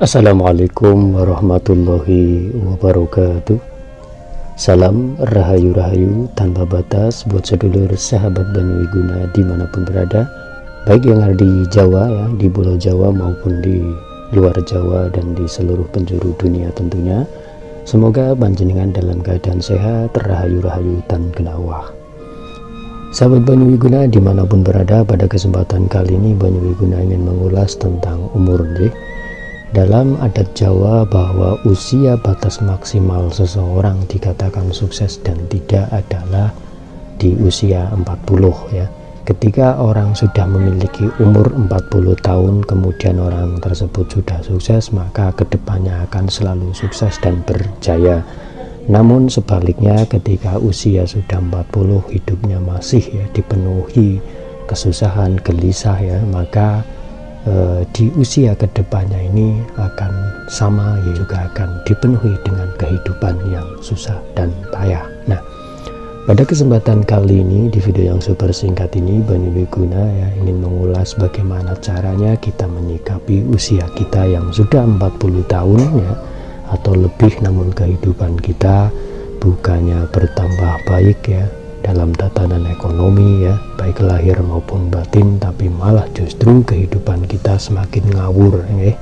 Assalamualaikum warahmatullahi wabarakatuh. Salam rahayu-rahayu tanpa batas buat sedulur sahabat Banyuwiguna dimanapun berada, baik yang ada di Jawa ya, di Pulau Jawa maupun di luar Jawa dan di seluruh penjuru dunia tentunya. Semoga panjenengan dalam keadaan sehat, rahayu-rahayu tan genawah. Sahabat Banyuwiguna dimanapun berada, pada kesempatan kali ini Banyuwiguna ingin mengulas tentang umur nih. Dalam adat Jawa bahwa usia batas maksimal seseorang dikatakan sukses dan tidak adalah di usia 40 ya. Ketika orang sudah memiliki umur 40 tahun kemudian orang tersebut sudah sukses, maka kedepannya akan selalu sukses dan berjaya. Namun sebaliknya ketika usia sudah 40 hidupnya masih ya dipenuhi kesusahan, gelisah ya, maka di usia kedepannya ini akan sama ya, juga akan dipenuhi dengan kehidupan yang susah dan payah. Nah, pada kesempatan kali ini di video yang super singkat ini Banyuwiguna ya ingin mengulas bagaimana caranya kita menyikapi usia kita yang sudah 40 tahun ya atau lebih, namun kehidupan kita bukannya bertambah baik ya dalam tatanan ekonomi ya, baik lahir maupun batin, tapi malah justru kehidupan kita semakin ngawur ya.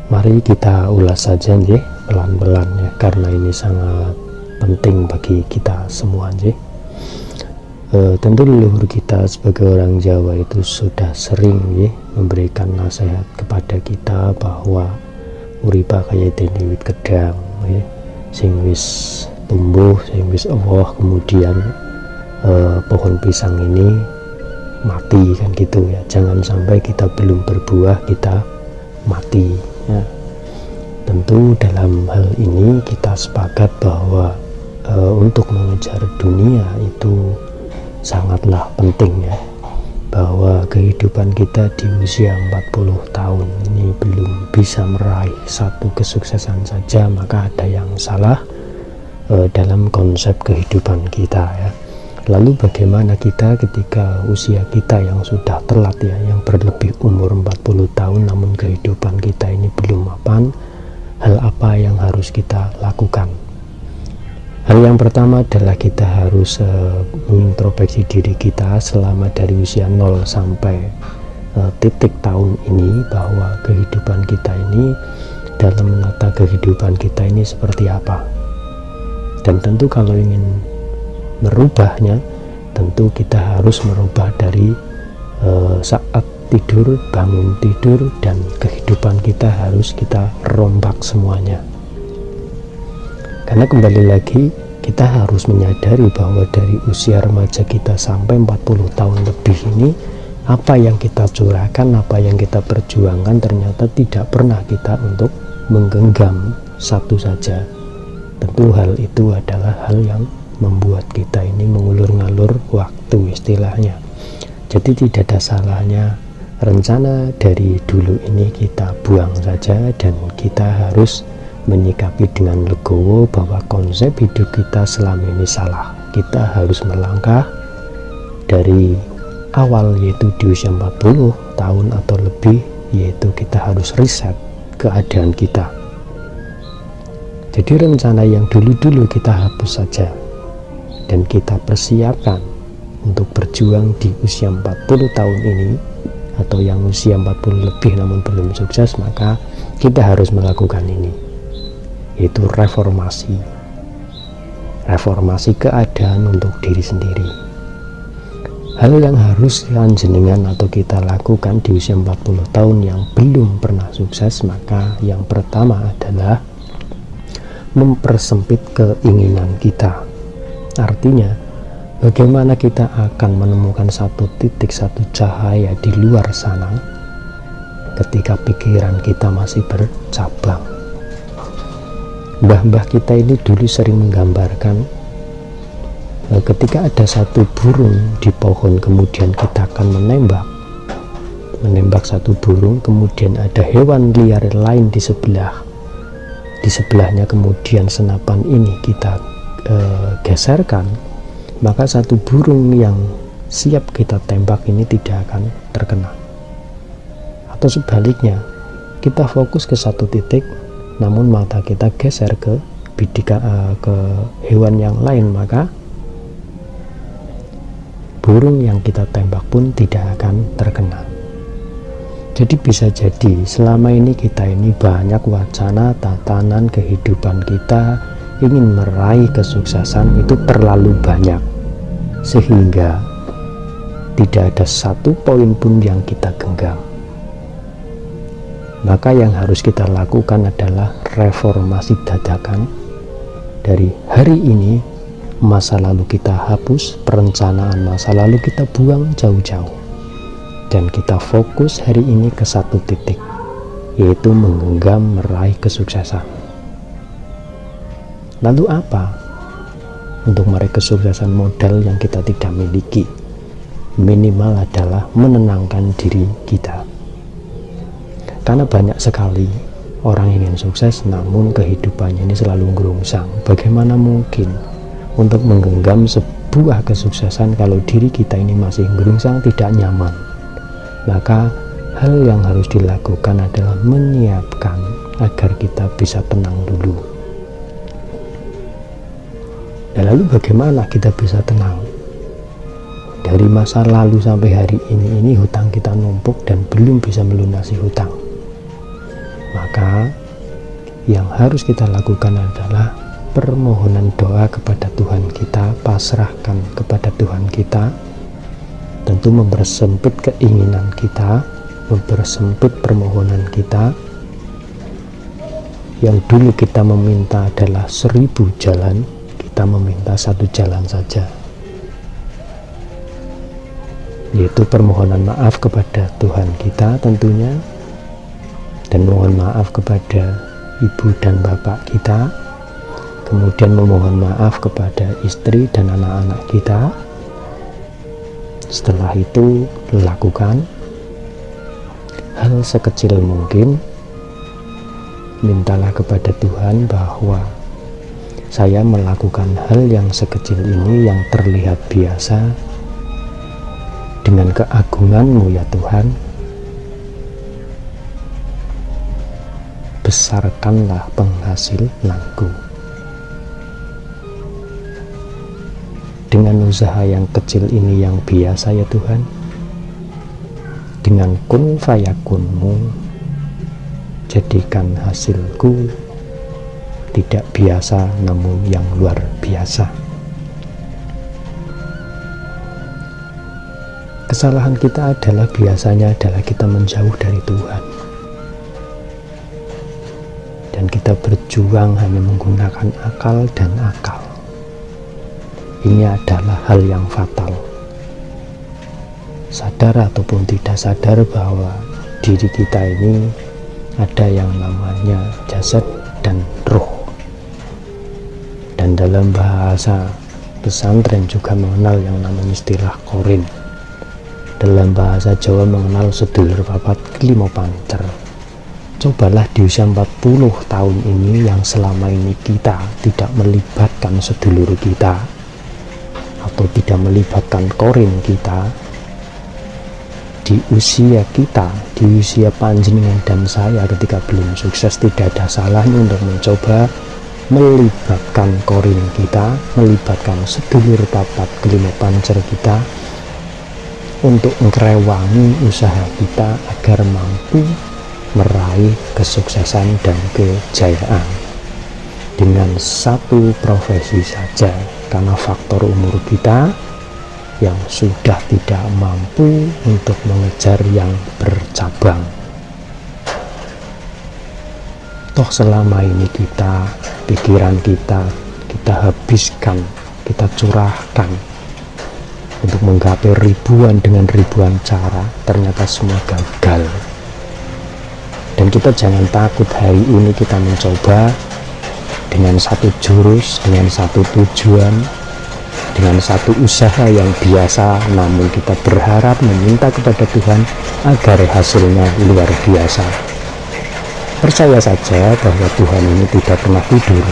Mari kita ulas saja ya, pelan-pelan ya, karena ini sangat penting bagi kita semua ya. Tentu leluhur kita sebagai orang Jawa itu sudah sering ya memberikan nasihat kepada kita bahwa uripa kaya dene wit gedang ya, sing wis tumbuh, sing wis Allah, kemudian pohon pisang ini mati kan gitu ya. Jangan sampai kita belum berbuah kita mati ya. Tentu dalam hal ini kita sepakat bahwa untuk mengejar dunia itu sangatlah penting ya, bahwa kehidupan kita di usia 40 tahun ini belum bisa meraih satu kesuksesan saja, maka ada yang salah dalam konsep kehidupan kita ya. Lalu bagaimana kita ketika usia kita yang sudah telat ya, yang berlebih umur 40 tahun namun kehidupan kita ini belum mapan, hal apa yang harus kita lakukan? Hal yang pertama adalah kita harus mengintrospeksi diri kita selama dari usia 0 sampai titik tahun ini, bahwa kehidupan kita ini, dalam menata kehidupan kita ini seperti apa. Dan tentu kalau ingin merubahnya, tentu kita harus merubah dari saat tidur, bangun tidur, dan kehidupan kita harus kita rombak semuanya. Karena kembali lagi kita harus menyadari bahwa dari usia remaja kita sampai 40 tahun lebih ini, apa yang kita curahkan, apa yang kita perjuangkan ternyata tidak pernah kita untuk menggenggam satu saja. Tentu hal itu adalah hal yang membuat kita ini mengulur ngalur waktu istilahnya. Jadi tidak ada salahnya rencana dari dulu ini kita buang saja, dan kita harus menyikapi dengan legowo bahwa konsep hidup kita selama ini salah. Kita harus melangkah dari awal, yaitu di usia 40 tahun atau lebih, yaitu kita harus riset keadaan kita. Jadi rencana yang dulu-dulu kita hapus saja dan kita persiapkan untuk berjuang di usia 40 tahun ini, atau yang usia 40 lebih namun belum sukses, maka kita harus melakukan ini, yaitu reformasi keadaan untuk diri sendiri. Hal yang harus jenengan atau kita lakukan di usia 40 tahun yang belum pernah sukses, maka yang pertama adalah mempersempit keinginan kita. Artinya bagaimana kita akan menemukan satu titik, satu cahaya di luar sana ketika pikiran kita masih bercabang. Mbah-mbah kita ini dulu sering menggambarkan ketika ada satu burung di pohon, kemudian kita akan menembak satu burung, kemudian ada hewan liar lain di sebelahnya, kemudian senapan ini kita geserkan, maka satu burung yang siap kita tembak ini tidak akan terkena. Atau sebaliknya, kita fokus ke satu titik, namun mata kita geser ke ke hewan yang lain, maka burung yang kita tembak pun tidak akan terkena. Jadi bisa jadi selama ini kita ini banyak wacana, tatanan kehidupan kita ingin meraih kesuksesan itu terlalu banyak, sehingga tidak ada satu poin pun yang kita genggam. Maka yang harus kita lakukan adalah reformasi dadakan. Dari hari ini, masa lalu kita hapus, perencanaan masa lalu kita buang jauh-jauh, dan kita fokus hari ini ke satu titik, yaitu menggenggam meraih kesuksesan. Lalu apa? Untuk meraih kesuksesan, modal yang kita tidak miliki minimal adalah menenangkan diri kita. Karena banyak sekali orang ingin sukses namun kehidupannya ini selalu gerungsang. Bagaimana mungkin untuk menggenggam sebuah kesuksesan kalau diri kita ini masih gerungsang, tidak nyaman? Maka hal yang harus dilakukan adalah menyiapkan agar kita bisa tenang dulu. Dan lalu bagaimana kita bisa tenang? Dari masa lalu sampai hari ini hutang kita numpuk dan belum bisa melunasi hutang. Maka yang harus kita lakukan adalah permohonan doa kepada Tuhan kita, pasrahkan kepada Tuhan kita, tentu mempersempit keinginan kita, mempersempit permohonan kita. Yang dulu kita meminta adalah 1000 jalan, kita meminta 1 jalan saja, yaitu permohonan maaf kepada Tuhan kita tentunya, dan mohon maaf kepada ibu dan bapak kita, kemudian memohon maaf kepada istri dan anak-anak kita. Setelah itu lakukan hal sekecil mungkin, mintalah kepada Tuhan bahwa saya melakukan hal yang sekecil ini yang terlihat biasa, dengan keagungan-Mu ya Tuhan, besarkanlah penghasilanku. Dengan usaha yang kecil ini yang biasa ya Tuhan, dengan kun fayakun-Mu, jadikan hasilku tidak biasa namun yang luar biasa. Kesalahan kita adalah biasanya kita menjauh dari Tuhan, dan kita berjuang hanya menggunakan akal dan akal. Ini adalah hal yang fatal. Sadar ataupun tidak sadar bahwa diri kita ini ada yang namanya jasad dan roh. Dan dalam bahasa pesantren juga mengenal yang namanya istilah korin. Dalam bahasa Jawa mengenal sedulur papat kelima pancer. Cobalah di usia 40 tahun ini yang selama ini kita tidak melibatkan sedulur kita atau tidak melibatkan korin kita, di usia kita, di usia panjenengan dan saya ketika belum sukses, tidak ada salahnya untuk mencoba melibatkan korin kita, melibatkan sedulur papat kelima pancer kita untuk mengkerewangi usaha kita agar mampu meraih kesuksesan dan kejayaan dengan satu profesi saja, karena faktor umur kita yang sudah tidak mampu untuk mengejar yang bercabang. Toh selama ini kita, pikiran kita habiskan, kita curahkan untuk menggapai ribuan dengan ribuan cara, ternyata semua gagal. Dan kita jangan takut hari ini kita mencoba dengan satu jurus, dengan satu tujuan, dengan satu usaha yang biasa, namun kita berharap meminta kepada Tuhan agar hasilnya luar biasa. Percaya saja bahwa Tuhan ini tidak pernah tidur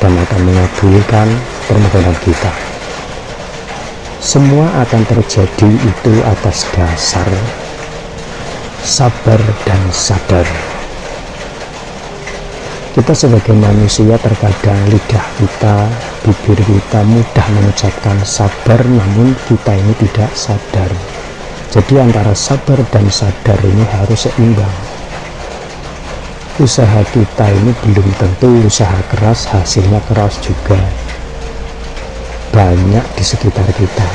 dan akan mengabulkan permohonan kita. Semua akan terjadi itu atas dasar sabar dan sadar. Kita sebagai manusia terkadang lidah kita, bibir kita mudah mengucapkan sabar, namun kita ini tidak sadar. Jadi antara sabar dan sadar ini harus seimbang. Usaha kita ini belum tentu usaha keras, hasilnya keras juga. Banyak di sekitar kita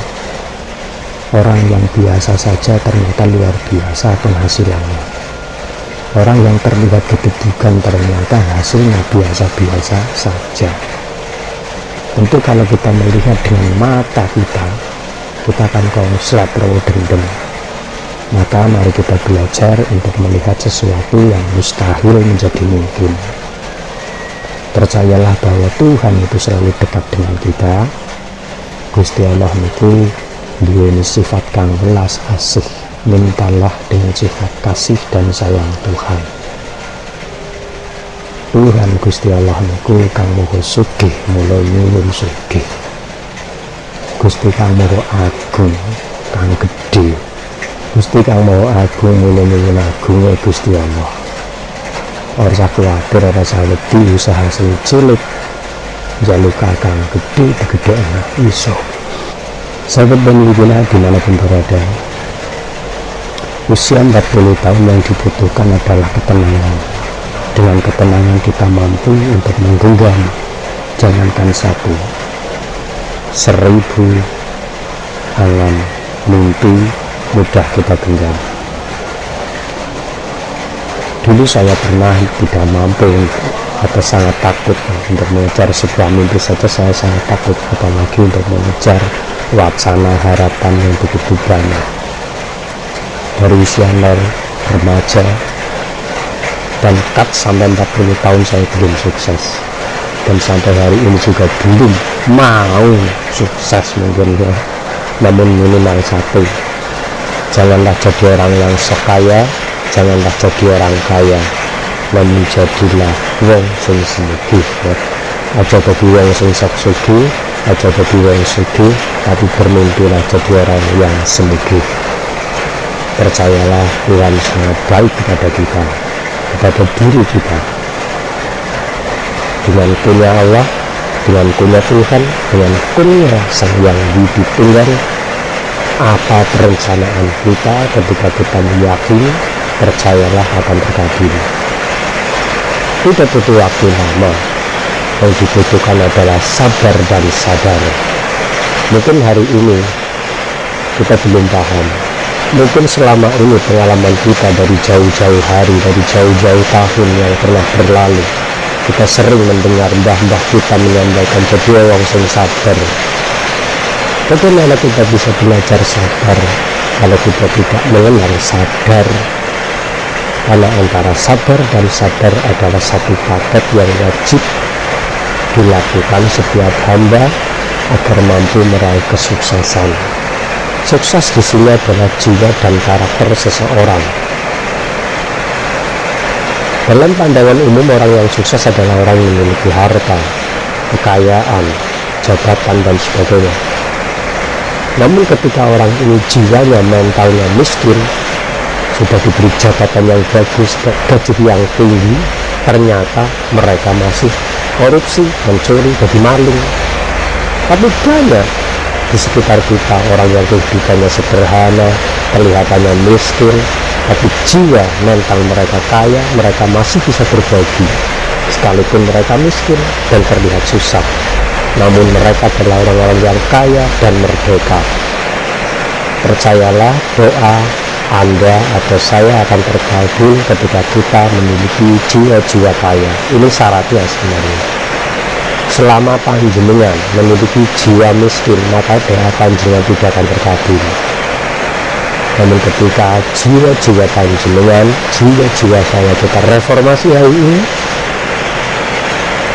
orang yang biasa saja ternyata luar biasa penghasilannya. Orang yang terlihat kegedugan ternyata hasilnya biasa-biasa saja. Tentu kalau kita melihat dengan mata kita akan konslet dendam. Maka mari kita belajar untuk melihat sesuatu yang mustahil menjadi mungkin. Percayalah bahwa Tuhan itu selalu dekat dengan kita. Gusti Allah itu duweni sifat kang welas asih. Mintalah dengan sifat kasih dan sayang Tuhan. Tuhan Gusti Allah niku kang moho sugih, mula nyuwun sugih. Gusti kang moho agung, kang gedhe. Gusti kang moho agung, mula nyuwun agung Gusti Allah. Ora usah kuwatir, ora usah wedi, usaha sing cilik njaluk kang gedhe digedhekno iso. Sahabat Benwiguna dimanapun berada, usia 40 tahun yang dibutuhkan adalah ketenangan. Dengan ketenangan kita mampu untuk menggenggam, jangankan 1.000 angan mimpi mudah kita genggam. Dulu saya pernah tidak mampu atau sangat takut untuk mengejar sebuah mimpi saja. Saya sangat takut, apalagi untuk mengejar wacana harapan yang begitu banyak. Dari usia 0 remaja dan cut sampai 40 tahun saya belum sukses, dan sampai hari ini juga belum mau sukses mungkin ya. Namun minimal satu, janganlah jadi orang yang sekaya, janganlah jadi orang kaya, namun jadilah wong sing sugih. Aja dadi wong sing sugih, aja dadi wong sugih, tapi bermimpilah jadi orang yang semugih. Percayalah, Tuhan sangat baik kepada kita, kepada diri kita. Dengan punya Allah, dengan punya Tuhan, dengan punya Sang Hyang Widi Tunggal, apa perencanaan kita ketika kita meyakini, percayalah akan terkabul. Tidak butuh waktu lama, yang dibutuhkan adalah sabar dan sadar. Mungkin hari ini kita belum paham, mungkin selama ini pengalaman kita dari jauh-jauh hari, dari jauh-jauh tahun yang pernah berlalu, kita sering mendengar mbah-mbah kita menyampaikan jadi wong sing sabar. Bagaimana kita bisa belajar sabar kalau kita tidak mengenal sadar? Karena antara sabar dan sadar adalah satu paket yang wajib dilakukan setiap hamba agar mampu meraih kesuksesan. Sukses di sini adalah jiwa dan karakter seseorang. Dalam pandangan umum, orang yang sukses adalah orang yang memiliki harta, kekayaan, jabatan, dan sebagainya. Namun ketika orang ini jiwanya, mentalnya miskin, sudah diberi jabatan yang bagus, gaji yang tinggi, ternyata mereka masih korupsi, mencuri, jadi maling. Tapi banyak di sekitar kita orang yang kehidupannya sederhana, kelihatannya miskin, tapi jiwa mental mereka kaya, mereka masih bisa berbagi sekalipun mereka miskin dan terlihat susah. Namun mereka adalah orang-orang yang kaya dan merdeka. Percayalah, doa Anda atau saya akan terkabul ketika kita memiliki jiwa-jiwa kaya. Ini syaratnya sebenarnya. Selama panjenengan memiliki jiwa miskin, maka doa panjenengan tidak akan terkabul. Namun ketika jiwa-jiwa panjenengan, jiwa-jiwa saya kita reformasi hari ini,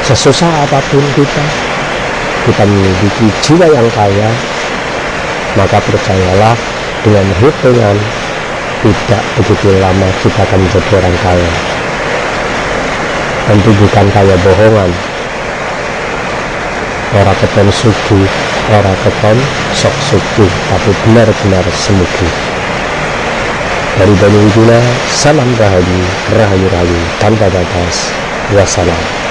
sesusah apapun kita memiliki jiwa yang kaya, maka percayalah, dengan hitungan tidak begitu lama kita akan menjadi orang kaya. Tentu bukan kaya bohongan, ora keton sugih, ora keton sok sugih, tapi benar-benar semugih. Dari Banyuwiguna, salam rahayu, rahayu-rahayu tanpa batas. Wassalam.